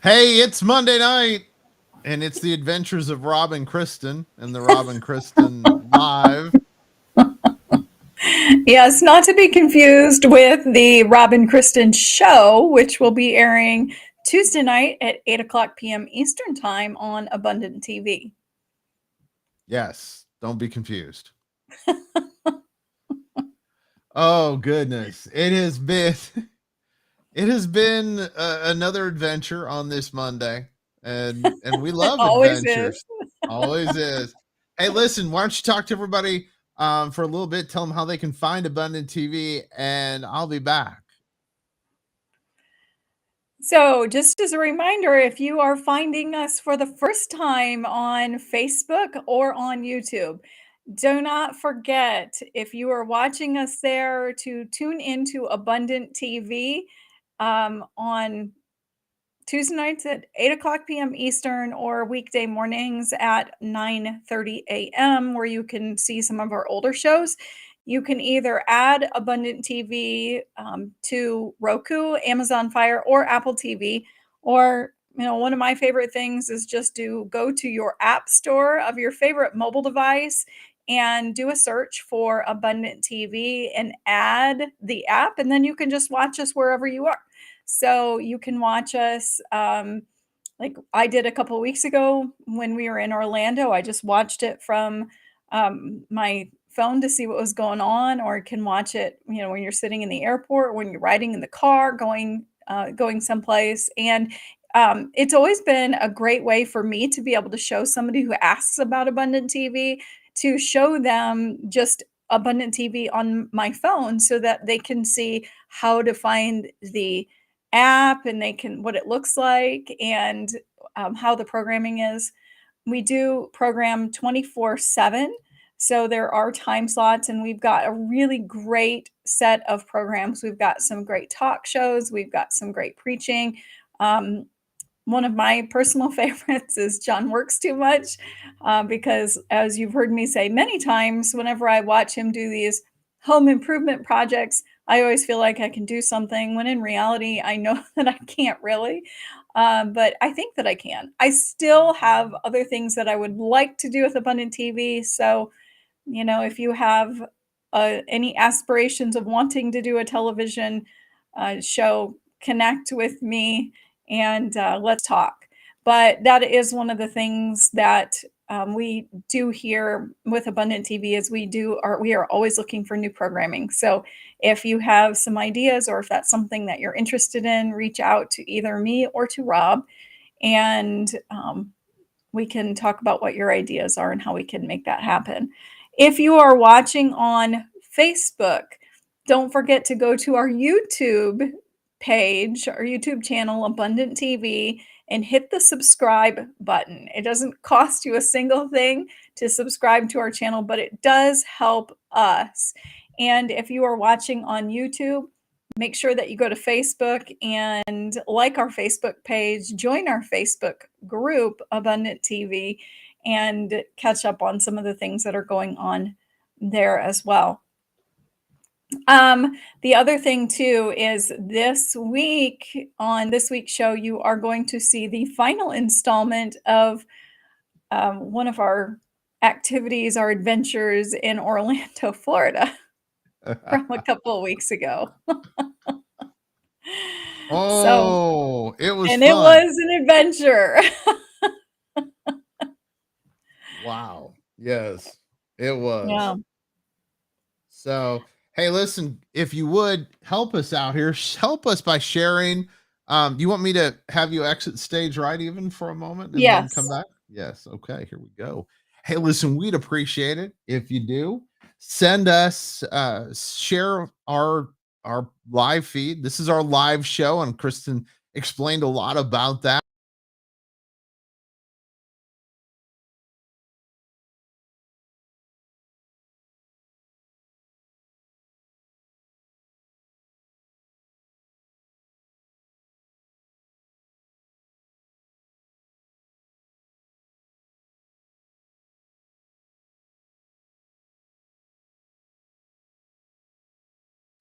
Hey, it's Monday night, and it's the adventures of Rob and Kristen and the Rob and Kristen live. Yes, not to be confused with the Robin Kristen show, which will be airing Tuesday night at 8 o'clock p.m. Eastern Time on Abundant TV. Yes, don't be confused. Oh goodness, it has been another adventure on this Monday, and we love Always is. adventures. Always is. Hey, listen, why don't you talk to everybody for a little bit? Tell them how they can find Abundant TV, and I'll be back. So, just as a reminder, if you are finding us for the first time on Facebook or on YouTube, do not forget, if you are watching us there, to tune into Abundant TV on Tuesday nights at 8 o'clock p.m. Eastern or weekday mornings at 9:30 a.m., where you can see some of our older shows. You can either add Abundant TV to Roku, Amazon Fire, or Apple TV. Or, one of my favorite things is just to go to your app store of your favorite mobile device and do a search for Abundant TV and add the app, and then you can just watch us wherever you are. So you can watch us, like I did a couple of weeks ago when we were in Orlando. I just watched it from my phone to see what was going on, or can watch it, when you're sitting in the airport, when you're riding in the car, going someplace. And it's always been a great way for me to be able to show somebody who asks about Abundant TV, to show them just Abundant TV on my phone so that they can see how to find the app, and they can what it looks like, and how the programming is. We do program 24/7. So there are time slots, and we've got a really great set of programs. We've got some great talk shows, we've got some great preaching. Um, One of my personal favorites is John Works Too Much, because, as you've heard me say many times, whenever I watch him do these home improvement projects, I always feel like I can do something, when in reality, I know that I can't really. But I think that I can. I still have other things that I would like to do with Abundant TV. So, if you have any aspirations of wanting to do a television show, connect with me, and let's talk. But that is one of the things that we do here with Abundant TV, is we are always looking for new programming. So if you have some ideas, or if that's something that you're interested in, reach out to either me or to Rob, and we can talk about what your ideas are and how we can make that happen. If you are watching on Facebook, don't forget to go to our YouTube page, our YouTube channel, Abundant TV, and hit the subscribe button. It doesn't cost you a single thing to subscribe to our channel, but it does help us. And if you are watching on YouTube, make sure that you go to Facebook and like our Facebook page, join our Facebook group, Abundant TV, and catch up on some of the things that are going on there as well. The other thing too is, this week, on this week's show, you are going to see the final installment of one of our activities, our adventures in Orlando, Florida, from a couple of weeks ago. So, Oh, it was and it fun. was an adventure. Wow. Yes, it was. Yeah. So, hey, listen, if you would help us out here, help us by sharing. Do you want me to have you exit stage right even for a moment and then come Yes. back? Yes. Okay, here we go. Hey, listen, we'd appreciate it if you do. Send us share our live feed. This is our live show, and Kristen explained a lot about that.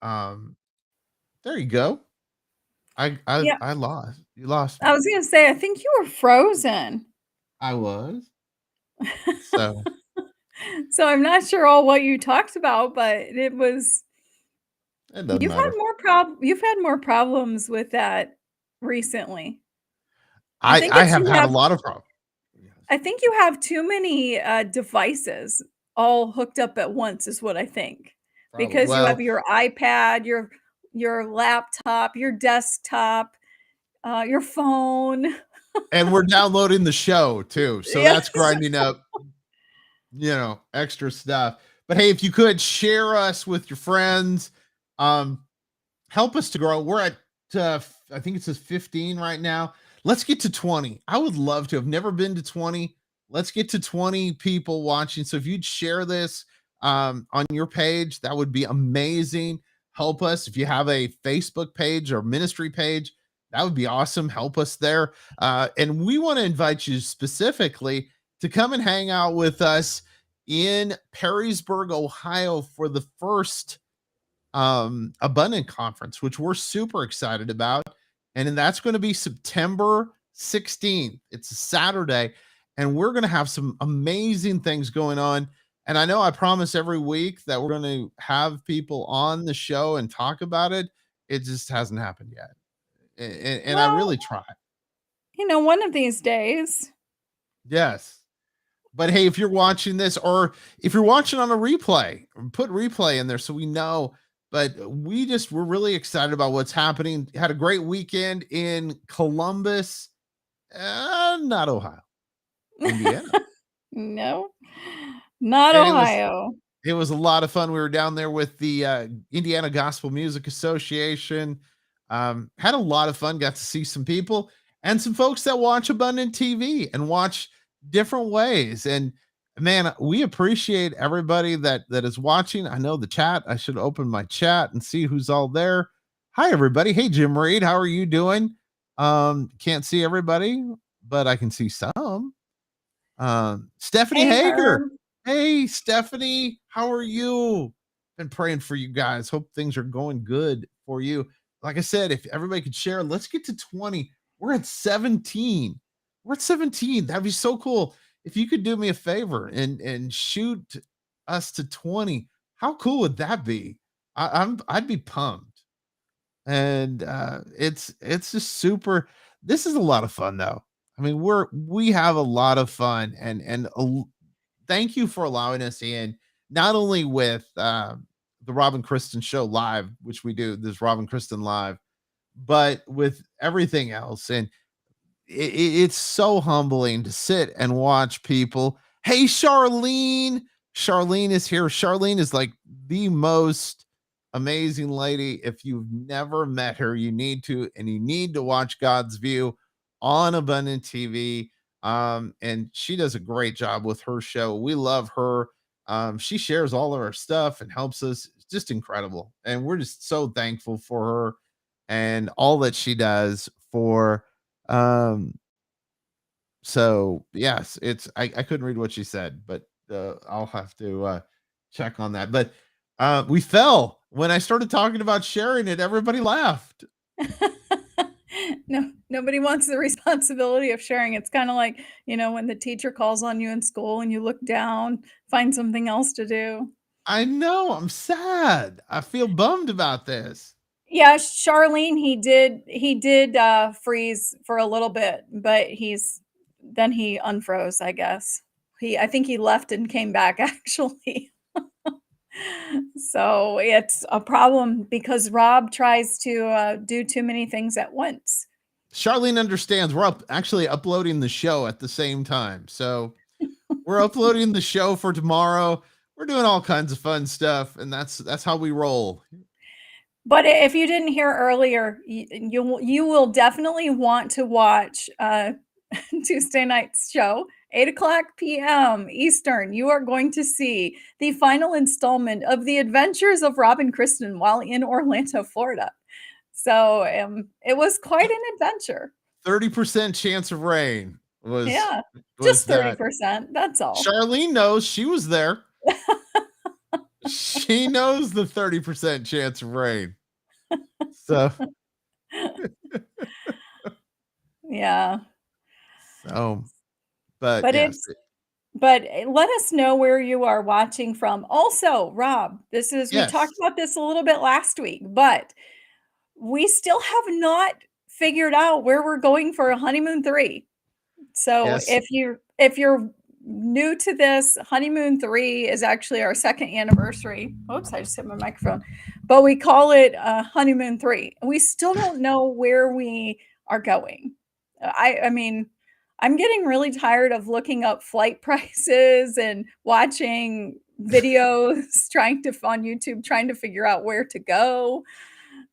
Um, there you go. Yeah, I lost. You lost I me. was gonna say, I think you were frozen. I was. So So I'm not sure all what you talked about, but it was it doesn't matter. you've had more problems with that recently. I have had a lot of problems. Yes, I think you have too many, devices all hooked up at once is what I think, probably. because you have Well, your iPad, your laptop, your desktop, your phone. and we're downloading the show too. So that's Yes. grinding up, extra stuff. But hey, if you could share us with your friends, um, help us to grow. We're at I think it says 15 right now. Let's get to 20. I would love to. Have never been to 20. Let's get to 20 people watching. So if you'd share this on your page, that would be amazing. Help us. If you have a Facebook page or ministry page, that would be awesome. Help us there. And we want to invite you specifically to come and hang out with us in Perrysburg, Ohio for the first abundant conference, which we're super excited about. And then that's going to be September 16th. It's a Saturday, and we're going to have some amazing things going on. And I know I promise every week that we're going to have people on the show and talk about it. It just hasn't happened yet. And I Well, really try. one of these days. Yes. But hey, if you're watching this, or if you're watching on a replay, put replay in there so we know. But we're really excited about what's happening. Had a great weekend in Columbus, not Ohio, Indiana. No, not And Ohio. it was a lot of fun. We were down there with the Indiana Gospel Music Association. Had a lot of fun. Got to see some people and some folks that watch Abundant TV and watch different ways. And man, we appreciate everybody that is watching. I know the chat. I should open my chat and see who's all there. Hi, everybody. Hey, Jim Reed, how are you doing? Can't see everybody, but I can see some. Stephanie Hey, Hager. Herm. Hey, Stephanie, how are you? Been praying for you guys. Hope things are going good for you. Like I said, if everybody could share, let's get to 20. We're at 17. We're at 17. That'd be so cool. If you could do me a favor and shoot us to 20, how cool would that be? I'd be pumped. And it's just super. This is a lot of fun though. I mean, we have a lot of fun, and thank you for allowing us in, not only with the Robin Kristen show live, which we do this Robin Kristen live, but with everything else. And it's so humbling to sit and watch people. Hey, Charlene. Charlene is here. Charlene is like the most amazing lady. If you've never met her, you need to, and you need to watch God's View on Abundant TV. And she does a great job with her show. We love her. She shares all of our stuff and helps us. It's just incredible. And we're just so thankful for her and all that she does for um, so yes, I couldn't read what she said, but I'll have to check on that. But we fell when I started talking about sharing it, everybody laughed. No, nobody wants the responsibility of sharing. It's kinda like, when the teacher calls on you in school and you look down, find something else to do. I know, I'm sad. I feel bummed about this. Yeah, Charlene, he did freeze for a little bit, but he unfroze, I guess. I think he left and came back actually. So, it's a problem because Rob tries to, do too many things at once. Charlene understands we're actually uploading the show at the same time. So we're uploading the show for tomorrow. We're doing all kinds of fun stuff, and that's how we roll. But if you didn't hear earlier, you will definitely want to watch Tuesday night's show, 8 o'clock p.m. Eastern. You are going to see the final installment of the adventures of Robin Kristen while in Orlando, Florida. So it was quite an adventure. 30% chance of rain Yeah, was just that. 30%. That's all. Charlene knows she was there. She knows the 30% chance of rain. So Yeah. So, but But yes, it's but let us know where you are watching from. Also, Rob, this is we talked yes, about this a little bit last week, but we still have not figured out where we're going for a honeymoon 3. So yes, if you're new to this, honeymoon 3 is actually our second anniversary. Oops, I just hit my microphone. But we call it honeymoon 3. We still don't know where we are going. I mean, I'm getting really tired of looking up flight prices and watching videos trying to on YouTube trying to figure out where to go.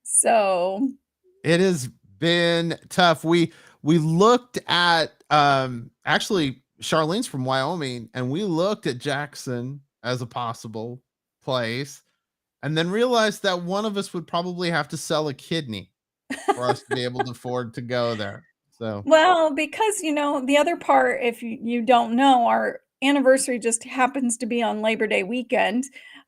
So, it has been tough. We looked at actually Charlene's from Wyoming, and we looked at Jackson as a possible place, and then realized that one of us would probably have to sell a kidney for us to be able to afford to go there. So, well, because, the other part, if you don't know, our anniversary just happens to be on Labor Day weekend.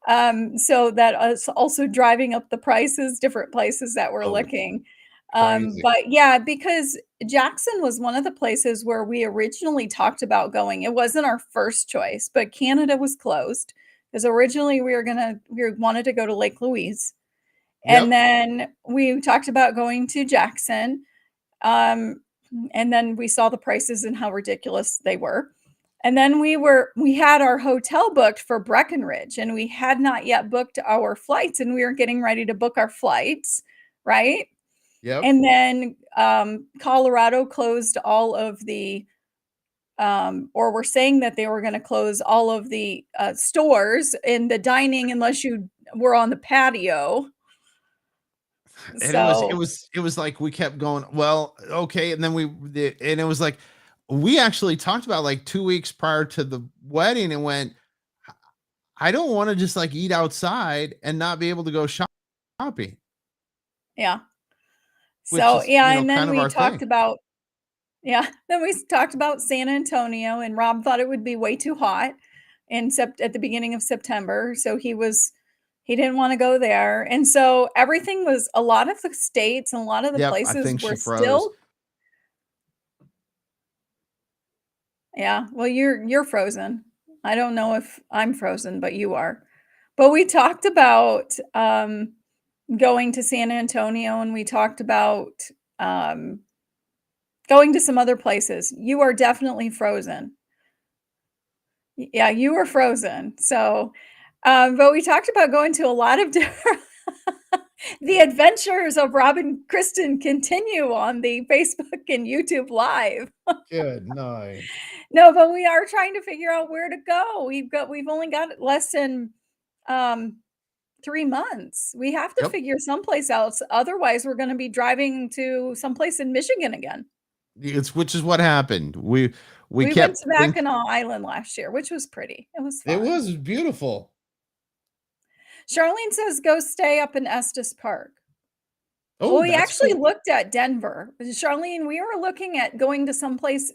So that is also driving up the prices, different places that we're oh, looking. crazy. But yeah, because Jackson was one of the places where we originally talked about going. It wasn't our first choice, but Canada was closed because originally we wanted to go to Lake Louise. And Yep. then we talked about going to Jackson. Um, and then we saw the prices and how ridiculous they were. And then we had our hotel booked for Breckenridge and we had not yet booked our flights and we were getting ready to book our flights, right? Yep. And then Colorado closed all of the or were saying that they were going to close all of the stores in the dining unless you were on the patio. And it So, was it was like we kept going, well, okay, and then and it was like we actually talked about like 2 weeks prior to the wedding and went, I don't want to just like eat outside and not be able to go shopping, yeah. which So, is, yeah, and kind then of we our talked thing. about yeah, then we talked about San Antonio, and Rob thought it would be way too hot at the beginning of September, so he didn't wanna go there, and so everything was a lot of the states and a lot of the Yep, I places think were she froze. still yeah, well, you're frozen. I don't know if I'm frozen, but you are. But we talked about, going to San Antonio, and we talked about, um, going to some other places. You are definitely frozen. Yeah, you were frozen. So, but we talked about going to a lot of different the adventures of Rob and Kristen continue on the Facebook and YouTube Live. Good night. No, but we are trying to figure out where to go. We've only got less than, um, 3 months. We have to Yep. figure someplace else, otherwise we're gonna be driving to someplace in Michigan again. It's which is what happened. We We went kept to think Mackinac Island last year, which was pretty. It was it fun. was beautiful. Charlene says, "Go stay up in Estes Park." Well, Oh, we that's actually cool. looked at Denver. Charlene, we were looking at going to someplace,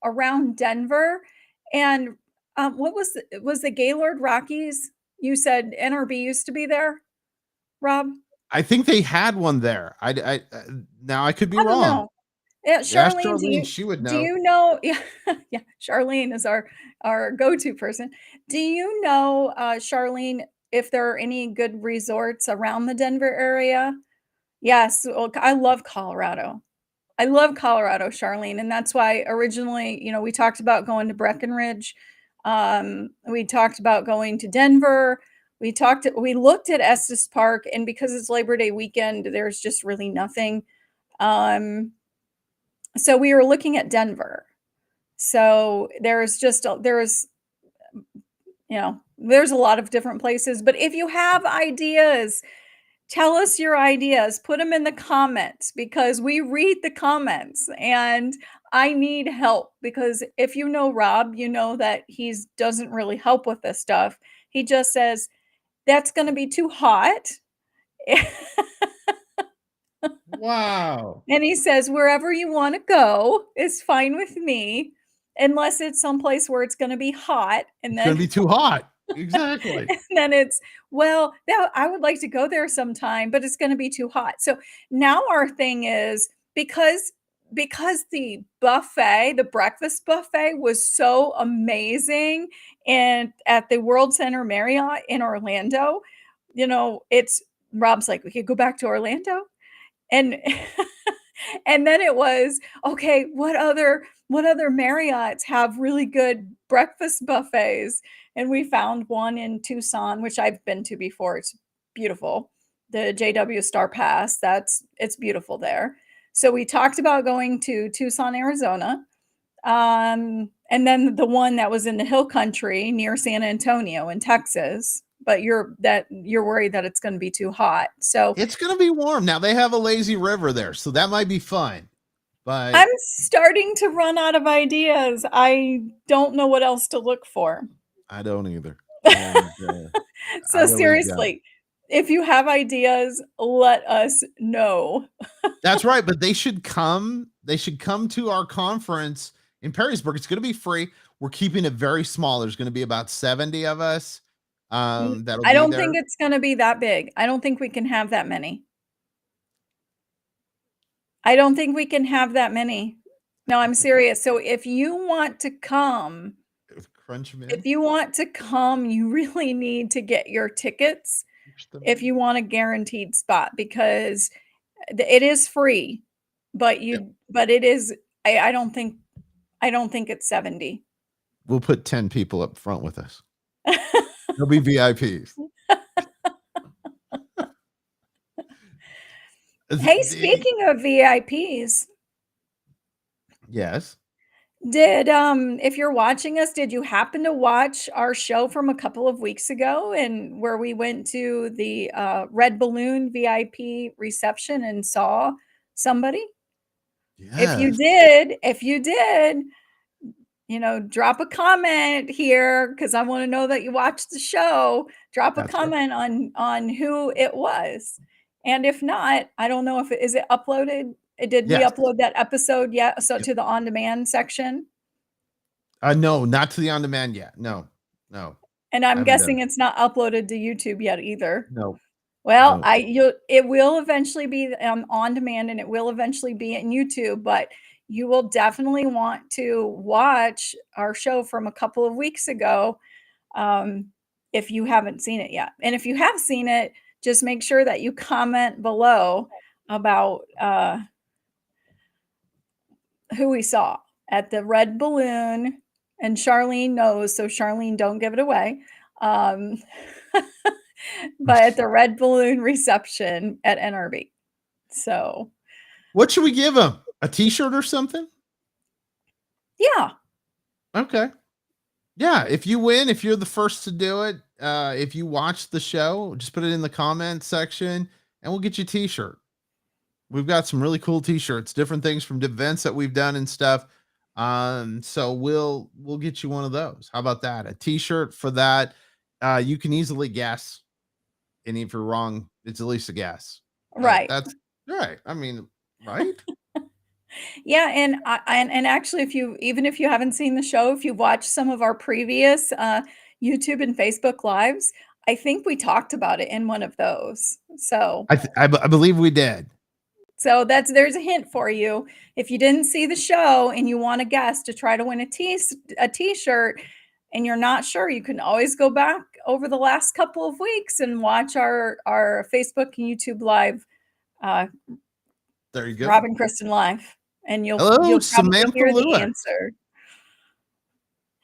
around Denver, and, what was the Gaylord Rockies? You said NRB used to be there, Rob? I think they had one there. Now I could be I don't wrong. know. Yeah, Ask Charlene, Charlene, she would do know. you know yeah, yeah, Charlene is our go-to person. Do you know, Charlene, if there are any good resorts around the Denver area? Yes, well, I love Colorado. I love Colorado, Charlene, and that's why originally, we talked about going to Breckenridge. We talked about going to Denver. We looked at Estes Park, and because it's Labor Day weekend, there's just really nothing. Um, so we were looking at Denver. So there's a lot of different places. But if you have ideas, tell us your ideas. Put them in the comments because we read the comments and I need help because if you know Rob, you know that he doesn't really help with this stuff. He just says, that's going to be too hot. Wow. And he says, wherever you want to go is fine with me, unless it's someplace where it's going to be hot. And It's gonna then be too hot. Exactly. and then it's, well, now I would like to go there sometime, but it's going to be too hot. So now our thing is because because the buffet, the breakfast buffet was so amazing and at the World Center Marriott in Orlando, it's Rob's like, "We could go back to Orlando?" And and then it was, "Okay, what other Marriotts have really good breakfast buffets?" And we found one in Tucson, which I've been to before. It's beautiful. The JW Star Pass, it's beautiful there. So we talked about going to Tucson, Arizona. And then the one that was in the hill country near San Antonio in Texas, but you're worried that it's going to be too hot. So It's going to be warm. Now they have a lazy river there, so that might be fun. But I'm starting to run out of ideas. I don't know what else to look for. I don't either. And I So really don't. seriously, if you have ideas, let us know. That's right, but they should come. They should come to our conference in Perrysburg. It's going to be free. We're keeping it very small. There's going to be about 70 of us. That'll I be don't there. think it's going to be that big. I don't think we can have that many. I don't think we can have that many. No, I'm serious. So if you want to come, Crunch 'em in. if you want to come, you really need to get your tickets if you want a guaranteed spot because it is free, but Yep. it is I don't think it's 70. We'll put 10 people up front with us. They'll be VIPs. Hey, speaking of VIPs, Yes. if you're watching us, did you happen to watch our show from a couple of weeks ago and where we went to the Red Balloon VIP reception and saw somebody? Yes. If you did, drop a comment here because I want to know that you watched the show. Drop a That's right. comment on who it was. And if not, I don't know if is it uploaded? Did we Yes. upload that episode yet? So Yep. to the on-demand section? No, not to the on demand yet. No. And I I'm haven't done guessing it's not uploaded to YouTube yet either. no. Well, No. it will eventually be on demand and it will eventually be in YouTube, but you will definitely want to watch our show from a couple of weeks ago if you haven't seen it yet. And if you have seen it, just make sure that you comment below about who we saw at the Red Balloon. And Charlene knows, so Charlene, don't give it away. But at the Red Balloon reception at NRB. So, What should we give them? A t-shirt or something? yeah. Okay. Yeah, if you win, if you're the first to do it, if you watch the show, just put it in the comment section and we'll get you a t-shirt. We've got some really cool t-shirts, different things from events that we've done and stuff. So we'll get you one of those. How about that? A t-shirt for that. You can easily guess. And if you're wrong, it's at least a guess. Right. That's right. I mean, right? Yeah, and actually even if you haven't seen the show, if you've watched some of our previous YouTube and Facebook lives, I think we talked about it in one of those. So I believe we did. So there's a hint for you. If you didn't see the show and you want a guest to try to win a t-shirt and you're not sure, you can always go back over the last couple of weeks and watch our Facebook and YouTube live There you go. Rob and Kristen live and you'll probably Samantha hear the Lewis. answer.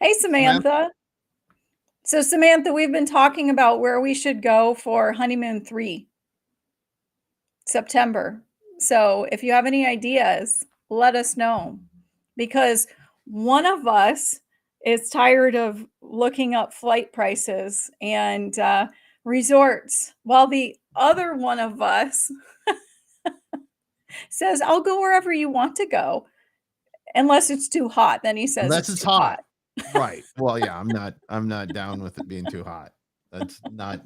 Hey Samantha. So Samantha, we've been talking about where we should go for honeymoon 3 September. So if you have any ideas, let us know because one of us is tired of looking up flight prices and resorts, while the other one of us says, I'll go wherever you want to go, unless it's too hot. Then he says Unless it's it's too hot. Right. Well, yeah, I'm not down with it being too hot. That's not.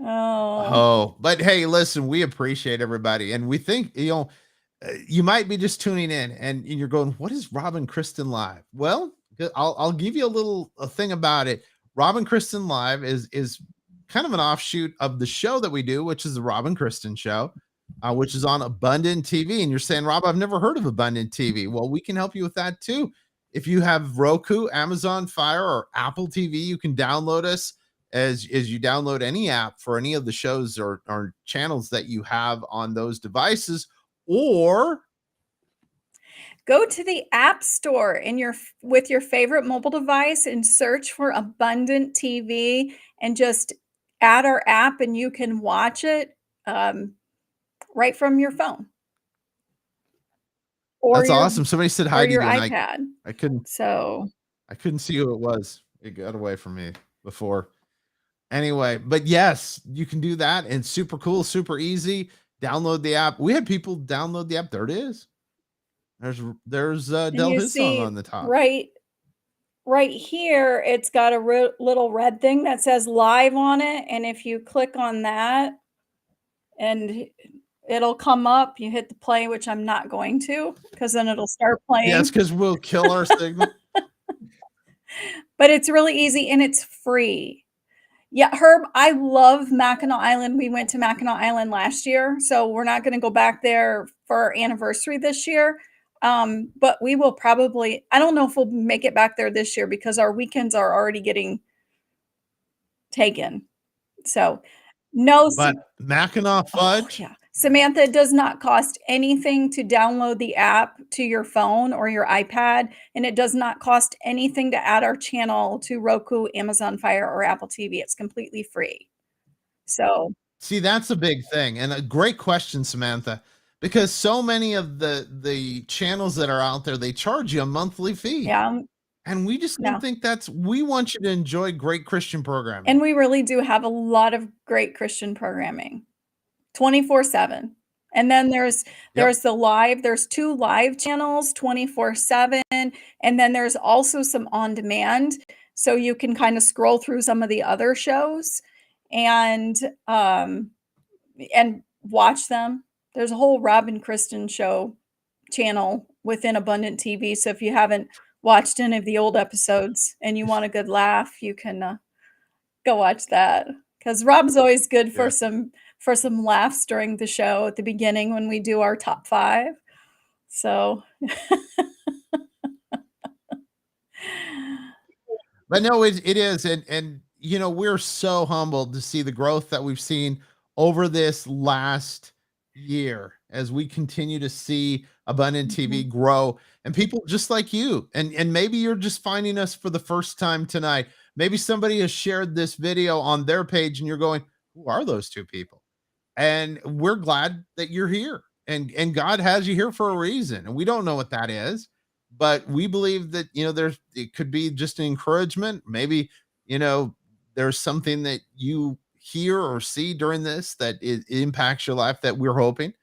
Oh, but hey, listen, we appreciate everybody. And we think, you might be just tuning in and you're going, what is Rob and Kristen Live? Well, I'll give you a thing about it. Rob and Kristen Live is kind of an offshoot of the show that we do, which is the Rob and Kristen show. which is on Abundant TV. And you're saying, Rob, I've never heard of Abundant TV. Well, we can help you with that too. If you have Roku, Amazon Fire, or Apple TV, you can download us as you download any app for any of the shows or channels that you have on those devices. Or Go to the App Store in your with your favorite mobile device and search for Abundant TV and just add our app and you can watch it right from your phone or that's awesome. Somebody said hi to your you, and iPad. I couldn't So, I couldn't see who it was. It got away from me before. Anyway, but yes, you can do that, and super cool, super easy. Download the app. We had people download the app. There it is. There's and Del you his song see on the top. right here, it's got a little red thing that says live on it. And if you click on that and it'll come up, you hit the play, which I'm not going to because then it'll start Yes, playing. because we'll kill our signal. But it's really easy and it's free. Yeah, Herb, I love Mackinac Island. We went to Mackinac Island last year, so we're not going to go back there for our anniversary this year. But we will probably, I don't know if we'll make it back there this year because our weekends are already getting taken. So, no, But Mackinac oh, Fudge, yeah. Samantha, it does not cost anything to download the app to your phone or your iPad, and it does not cost anything to add our channel to Roku, Amazon Fire, or Apple TV. It's completely free. So, see, that's a big thing, and a great question, Samantha, because so many of the channels that are out there, they charge you a monthly fee, yeah, and we just don't no. think that's. We want you to enjoy great Christian programming. And we really do have a lot of great Christian programming, 24/7. And then Yep. there's 2 live channels, 24/7, and then there's also some on demand, so you can kinda scroll through some of the other shows and, um, and watch them. There's a whole Rob and Kristen show channel within Abundant TV, so if you haven't watched any of the old episodes and you want a good laugh, you can, go watch that. Because Rob's always good Yeah. for some laughs during the show at the beginning when we do our top 5. So, But no, it is, and we're so humbled to see the growth that we've seen over this last year as we continue to see Abundant TV mhm. grow, and people just like you, and maybe you're just finding us for the first time tonight. Maybe somebody has shared this video on their page, and you're going, "Who are those two people?" And we're glad that you're here, and God has you here for a reason, and we don't know what that is, but we believe that there's it could be just an encouragement. Maybe you know there's something that you hear or see during this that it impacts your life, that we're hoping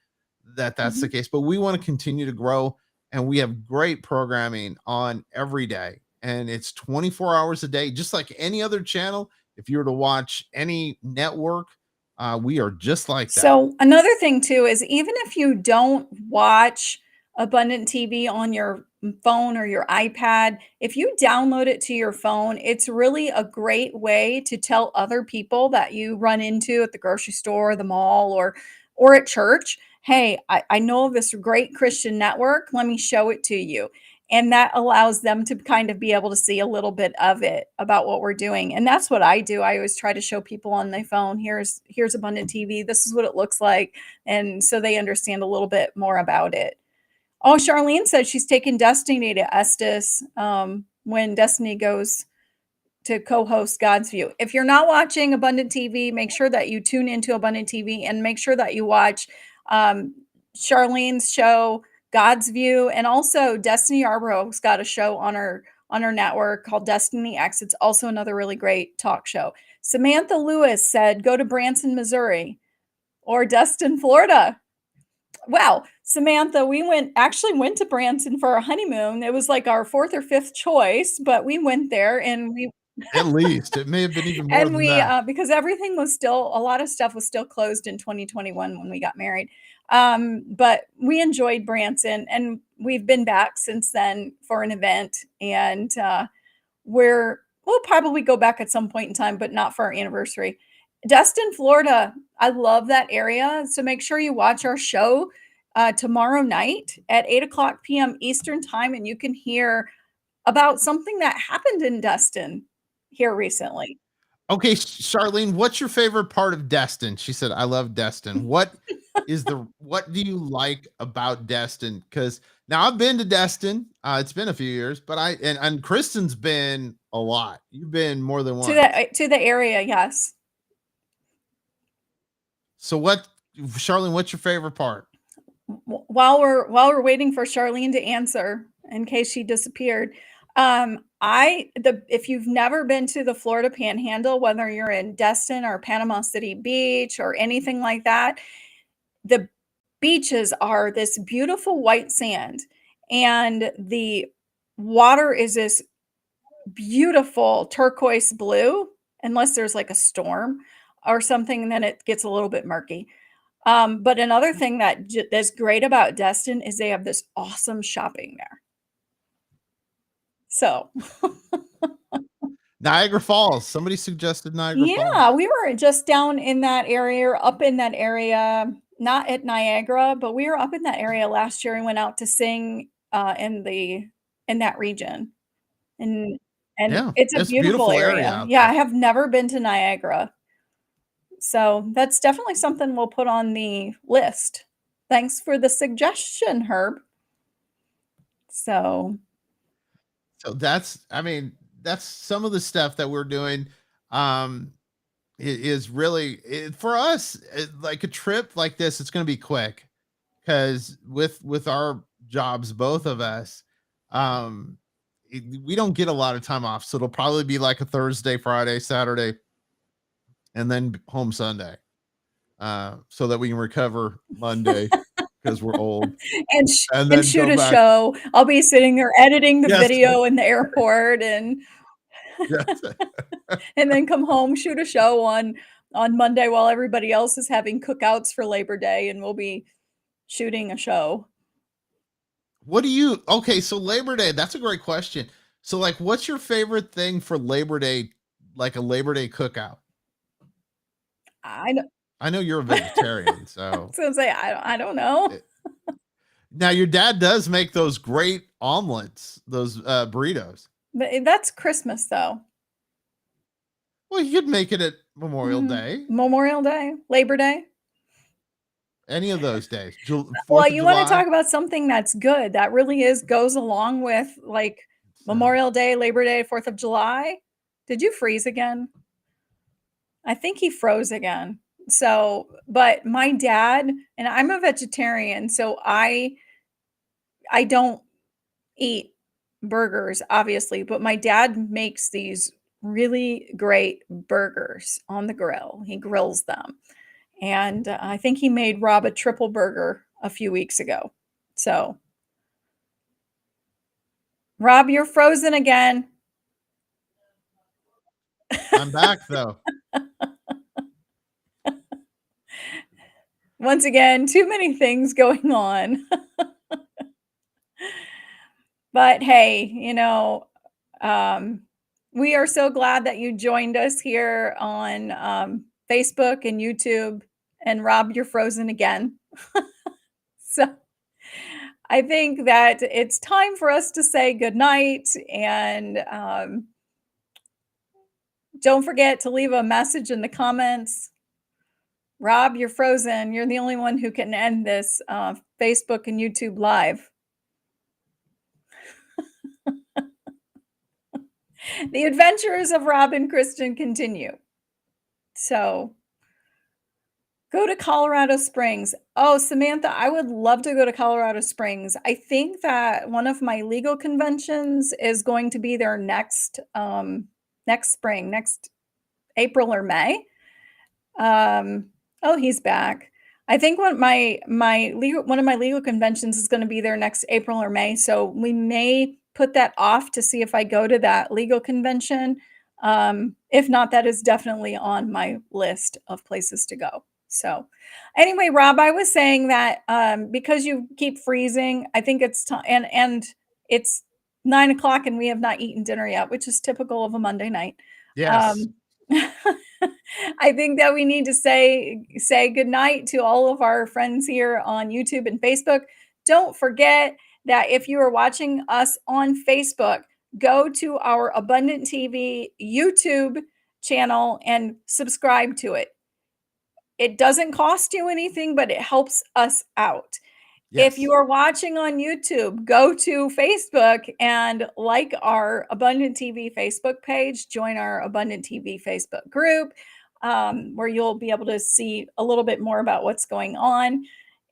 that that's the Mhm. case. But we want to continue to grow, and we have great programming on every day, and it's 24 hours a day, just like any other channel. If you were to watch any network, we are just like that. So, another thing too is even if you don't watch Abundant TV on your phone or your iPad, if you download it to your phone, it's really a great way to tell other people that you run into at the grocery store, the mall, or at church, "Hey, I know of this great Christian network. Let me show it to you." And that allows them to kind of be able to see a little bit of it about what we're doing, and that's what I do. I always try to show people on my phone, "Here's Abundant TV. This is what it looks like," and so they understand a little bit more about it. Oh, Charlene says she's taking Destiny to Estes, when Destiny goes to co-host God's View. If you're not watching Abundant TV, make sure that you tune into Abundant TV and make sure that you watch um, Charlene's show, God's View, and also Destiny Arborough's got a show on her network called Destiny X. It's also another really great talk show. Samantha Lewis said, "Go to Branson, Missouri, or Destin, Florida." Wow, Samantha, we went to Branson for our honeymoon. It was like our 4th or 5th choice, but we went there and we At least it may have been even more and than we, that. because everything was still a lot of stuff was still closed in 2021 when we got married. But we enjoyed Branson, and we've been back since then for an event, and we'll probably go back at some point in time, but not for our anniversary. Destin, Florida. I love that area. So make sure you watch our show tomorrow night at 8 o'clock p.m. Eastern time, and you can hear about something that happened in Destin here recently. Okay, Charlene, what's your favorite part of Destin? She said, "I love Destin." What do you like about Destin? Because now I've been to Destin. It's been a few years, but and Kristen's been a lot. You've been more than once. To the area, yes. So Charlene, what's your favorite part? While we're waiting for Charlene to answer, in case she disappeared, I the if you've never been to the Florida Panhandle, whether you're in Destin or Panama City Beach or anything like that, the beaches are this beautiful white sand, and the water is this beautiful turquoise blue, unless there's like a storm or something, and then it gets a little bit murky. But another thing that's great about Destin is they have this awesome shopping there. So, Niagara Falls. Somebody suggested Niagara yeah, Falls. we were just down in that area, or up in that area, not at Niagara, but we were up in that area last year and went out to sing in that region. And Yeah, it's a it's a beautiful beautiful area area. out Yeah, I there. have never been to Niagara. So that's definitely something we'll put on the list. Thanks for the suggestion, Herb. So, So that's some of the stuff that we're doing. Um, is really for us like a trip like this. It's going to be quick because with our jobs, both of us, um, we don't get a lot of time off. So it'll probably be like a Thursday, Friday, Saturday, and then home Sunday, so that we can recover Monday because we're old, and and then shoot go a back. show. I'll be sitting there editing the Yes, video in the airport, yes. and then come home, shoot a show on Monday while everybody else is having cookouts for Labor Day, and we'll be shooting a show. What do you okay, so Labor Day, that's a great question. So like what's your favorite thing for Labor Day, like a Labor Day cookout? I know I know you're a vegetarian, I so was gonna say, I don't know. it, now your dad does make those great omelets, those burritos. But that's Christmas, though. Well, you could make it at Memorial Mhm. Day, Memorial Day, Labor Day. any of those days. Well, 4th of you wanna July. talk about something that's good, that really goes along with, like, So, Memorial Day, Labor Day, 4th of July. Did you freeze again? I think he froze again. So, but my dad, and I'm a vegetarian, so I don't eat burgers, obviously, but my dad makes these really great burgers on the grill. He grills them. And I think he made Rob a triple burger a few weeks ago. So, Rob, you're frozen again. I'm back though. Once again, too many things going on. But hey, um, we are so glad that you joined us here on Facebook and YouTube. And Rob, you're frozen again. So I think that it's time for us to say goodnight. And don't forget to leave a message in the comments. Rob, you're frozen. You're the only one who can end this Facebook and YouTube live. The adventures of Rob and Kristen continue. So go to Colorado Springs. Oh, Samantha, I would love to go to Colorado Springs. I think that one of my legal conventions is going to be there next spring, next April or May. Oh, he's back. I think one of my legal conventions is going to be there next April or May. So we may put that off to see if I go to that legal convention. If not, that is definitely on my list of places to go. So anyway, Rob, I was saying that because you keep freezing, I think it's time, and it's 9 o'clock and we have not eaten dinner yet, which is typical of a Monday night. Yes. Um, I think that we need to say goodnight to all of our friends here on YouTube and Facebook. Don't forget that if you are watching us on Facebook, go to our Abundant TV YouTube channel and subscribe to it. It doesn't cost you anything, but it helps us out. If Yes. you are watching on YouTube, go to Facebook and like our Abundant TV Facebook page, join our Abundant TV Facebook group, where you'll be able to see a little bit more about what's going on.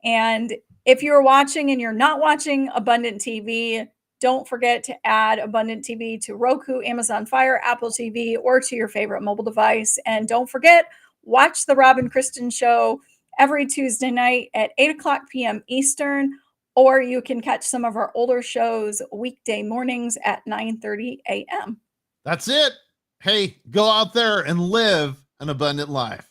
And if you're watching and you're not watching Abundant TV, don't forget to add Abundant TV to Roku, Amazon Fire, Apple TV, or to your favorite mobile device. And don't forget, watch the Rob and Kristen show every Tuesday night at 8 o'clock p.m. Eastern, or you can catch some of our older shows weekday mornings at 9:30 a.m. That's it. Hey, go out there and live an abundant life.